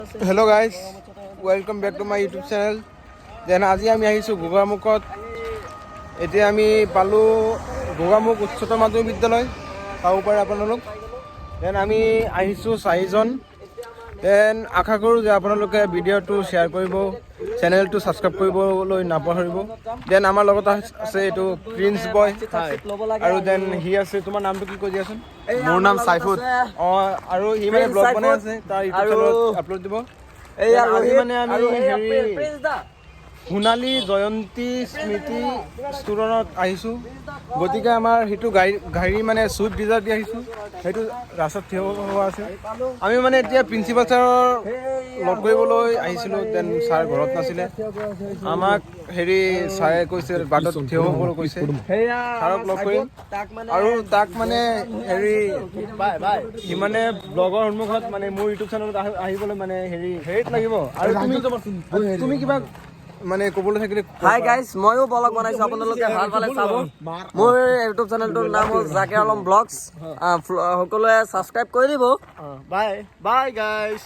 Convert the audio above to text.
Hello guys, welcome back to my YouTube channel. Then আজি আমি আহিছো গোগামুখত। এতিয়া আমি পালো গোগামুখ উচ্চতৰ মাধ্যমিক বিদ্যালয় চাব পাৰে আপোনালোক। দেন আমি আহিছো 4জন। দেন আশা কৰোঁ যে আপোনালোকে ভিডিঅ'টো শ্বেয়াৰ কৰিব, চেনেলটো ছাবস্ক্ৰাইব কৰিবলৈ নাপাহৰিব। দেন আমাৰ লগত আছে এইটো প্ৰিন্স বয় আৰু দেন সি আছে, তোমাৰ নামটো কি কৈ দিয়াচোন? মোৰ নাম সাইফুদ। আৰু সি মানে ব্লগ বনাই আছে, তাৰ ইউটিউব চেনেলত আপলোড দিব। আজি মানে আমি সোণালী জয়ন্তী স্মৃতি ষ্টুডেণ্টত আহিছোঁ, গতিকে আমাৰ সেইটো গাড়ী মানে চুইফ্ট ডিজায়াৰ দি আহিছোঁ, সেইটো ৰাস্তাত থিয় হোৱা আছে। আমি মানে এতিয়া প্ৰিন্সিপাল ছাৰৰ লগ কৰিবলৈ আহিছিলোঁ, দেন ছাৰ ঘৰত নাছিলে। আমাক ছাৰে কৈছে বাটত থিয় হ'বলৈ কৈছে, ছাৰক লগ কৰিম। আৰু তাক মানে সি মানে ব্লগৰ সন্মুখত মানে মোৰ ইউটিউব চেনেলত আহিবলৈ মানে হেৰিত লাগিব। আৰু তুমি কিবা মানে ক'বলৈ থাকিলে। হাই গাইজ, ময়ো ব্লগ বনাইছো, আপোনালোকে ভাল পালে চাব। মোৰ ইউটিউব চেনেলটোৰ নাম হ'ল জাকিৰ আলম ব্লগছ। সকলোৱে ছাবস্ক্ৰাইব কৰি দিব। Bye bye guys.